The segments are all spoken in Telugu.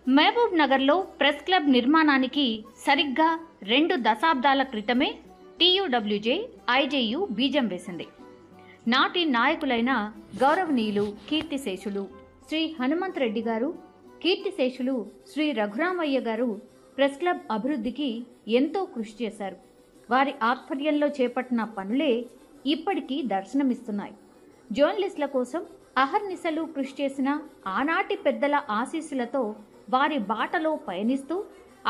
మహబూబ్ నగర్లో ప్రెస్ క్లబ్ నిర్మాణానికి సరిగ్గా 2 దశాబ్దాల క్రితమే టీయూడబ్ల్యూజే ఐజేయు బీజం వేసింది. నాటి నాయకులైన గౌరవనీయులు కీర్తిశేషులు శ్రీ హనుమంత్ రెడ్డి గారు, కీర్తిశేషులు శ్రీ రఘురామయ్య గారు ప్రెస్ క్లబ్ అభివృద్ధికి ఎంతో కృషి చేశారు. వారి ఆధ్వర్యంలో చేపట్టిన పనులే ఇప్పటికీ దర్శనమిస్తున్నాయి. జర్నలిస్టుల కోసం అహర్నిశలు కృషి చేసిన ఆనాటి పెద్దల ఆశీస్సులతో వారి బాటలో పయనిస్తూ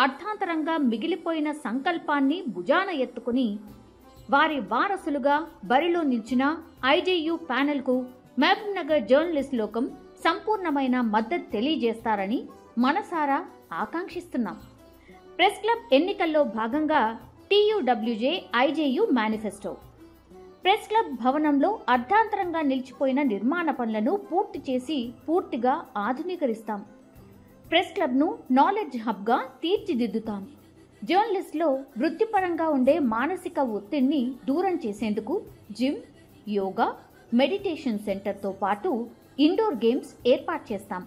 అర్థాంతరంగా మిగిలిపోయిన సంకల్పాన్ని భుజాన ఎత్తుకుని వారి వారసులుగా బరిలో నిలిచిన ఐజేయు ప్యానెల్కు మహబూబ్ నగర్ జర్నలిస్ట్ లోకం సంపూర్ణమైన మద్దతు తెలియజేస్తారని మనసారా ఆకాంక్షిస్తున్నాం. ప్రెస్ క్లబ్ ఎన్నికల్లో భాగంగా TUWJ IJU manifesto. Press club భవనంలో అర్ధాంతరంగా నిలిచిపోయిన నిర్మాణ పనులను పూర్తి చేసి పూర్తిగా ఆధునీకరిస్తాం. ప్రెస్ క్లబ్ను నాలెడ్జ్ హబ్గా తీర్చిదిద్దుతాం. జర్నలిస్టులో వృత్తిపరంగా ఉండే మానసిక ఒత్తిడిని దూరం చేసేందుకు జిమ్, యోగా, మెడిటేషన్ సెంటర్తో పాటు ఇండోర్ గేమ్స్ ఏర్పాటు చేస్తాం.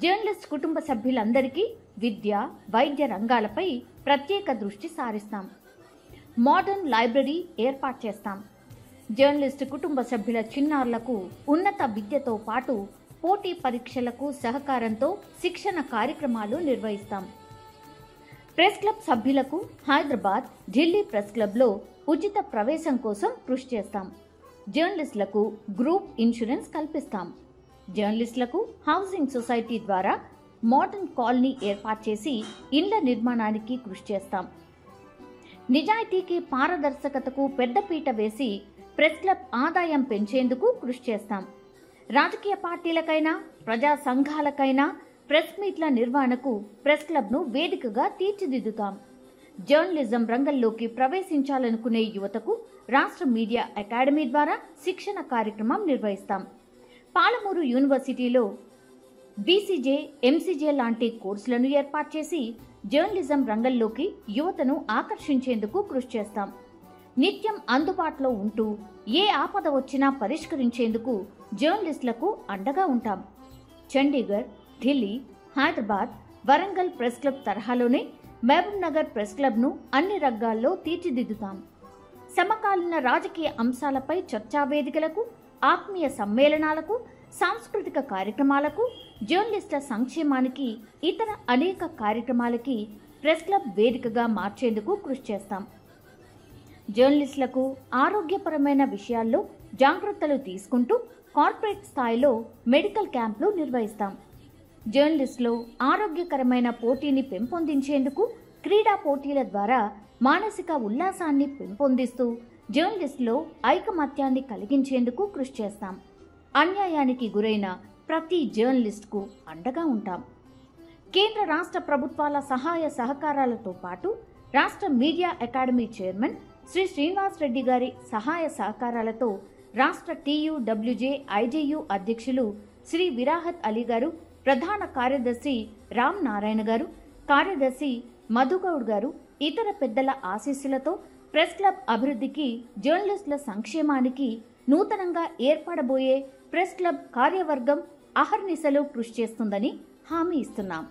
జర్నలిస్ట్ కుటుంబ సభ్యులందరికీ విద్య, వైద్య రంగాలపై ప్రత్యేక దృష్టి సారిస్తాం. మోడర్న్ లైబ్రరీ ఏర్పాటు చేస్తాం. జర్నలిస్టు కుటుంబ సభ్యుల చిన్నారులకు ఉన్నత విద్యతో పాటు పోటీ పరీక్షలకు సహకారంతో శిక్షణ కార్యక్రమాలు నిర్వహిస్తాం. ప్రెస్ క్లబ్ సభ్యులకు హైదరాబాద్, ఢిల్లీ ప్రెస్ క్లబ్లో ఉచిత ప్రవేశం కోసం కృషి చేస్తాం. జర్నలిస్టులకు గ్రూప్ ఇన్సూరెన్స్ కల్పిస్తాం. జర్నలిస్టులకు హౌసింగ్ సొసైటీ ద్వారా మోడర్న్ కాలనీ ఏర్పాటు చేసి ఇండ్ల నిర్మాణానికి కృషి చేస్తాం. నిజాయితీకి, పారదర్శకతకు పెద్దపీట వేసి ప్రెస్ క్లబ్ ఆదాయం పెంచేందుకు కృషి చేస్తాం. రాజకీయ పార్టీలకైనా, ప్రజా సంఘాలకైనా ప్రెస్ మీట్ల నిర్వహణకు ప్రెస్ క్లబ్ను వేదికగా తీర్చిదిద్దుతాం. జర్నలిజం రంగంలోకి ప్రవేశించాలనుకునే యువతకు రాష్ట్ర మీడియా అకాడమీ ద్వారా శిక్షణ కార్యక్రమం నిర్వహిస్తాం. పాలమూరు యూనివర్సిటీలో బీసీజే, ఎంసీజే లాంటి కోర్సులను ఏర్పాటు చేసి జర్నలిజం రంగంలోకి యువతను ఆకర్షించేందుకు కృషి చేస్తాం. నిత్యం అందుబాటులో ఉంటూ ఏ ఆపద వచ్చినా పరిష్కరించేందుకు జర్నలిస్టులకు అండగా ఉంటాం. చండీగఢ్, ఢిల్లీ, హైదరాబాద్, వరంగల్ ప్రెస్ క్లబ్ తరహాలోనే మహబూబ్ నగర్ ప్రెస్ క్లబ్ను అన్ని రంగాల్లో తీర్చిదిద్దుతాం. సమకాలీన రాజకీయ అంశాలపై చర్చా వేదికలకు, ఆత్మీయ సమ్మేళనాలకు, సాంస్కృతిక కార్యక్రమాలకు, జర్నలిస్టుల సంక్షేమానికి, ఇతర అనేక కార్యక్రమాలకి ప్రెస్ క్లబ్ వేదికగా మార్చేందుకు కృషి చేస్తాం. జర్నలిస్టులకు ఆరోగ్యపరమైన విషయాల్లో జాగ్రత్తలు తీసుకుంటూ కార్పొరేట్ స్థాయిలో మెడికల్ క్యాంపులు నిర్వహిస్తాం. జర్నలిస్టులో ఆరోగ్యకరమైన పోటీని పెంపొందించేందుకు క్రీడా పోటీల ద్వారా మానసిక ఉల్లాసాన్ని పెంపొందిస్తూ జర్నలిస్టులో ఐకమత్యాన్ని కలిగించేందుకు కృషి చేస్తాం. అన్యాయానికి గురైన ప్రతి జర్నలిస్టుకు అండగా ఉంటాం. కేంద్ర రాష్ట్ర ప్రభుత్వాల సహాయ సహకారాలతో పాటు రాష్ట్ర media academy chairman Shri Srinivas Reddy గారి సహాయ సహకారాలతో రాష్ట్ర టీయూడబ్ల్యూజే ఐజేయు అధ్యక్షులు శ్రీ విరాహత్ అలీ గారు, ప్రధాన కార్యదర్శి రామ్ నారాయణ గారు, కార్యదర్శి మధుగౌడ్ గారు, ఇతర పెద్దల ఆశీస్సులతో ప్రెస్ క్లబ్ అభివృద్ధికి, జర్నలిస్టుల సంక్షేమానికి నూతనంగా ఏర్పడబోయే ప్రెస్ క్లబ్ కార్యవర్గం అహర్నిశలు కృషి చేస్తుందని హామీ ఇస్తున్నాం.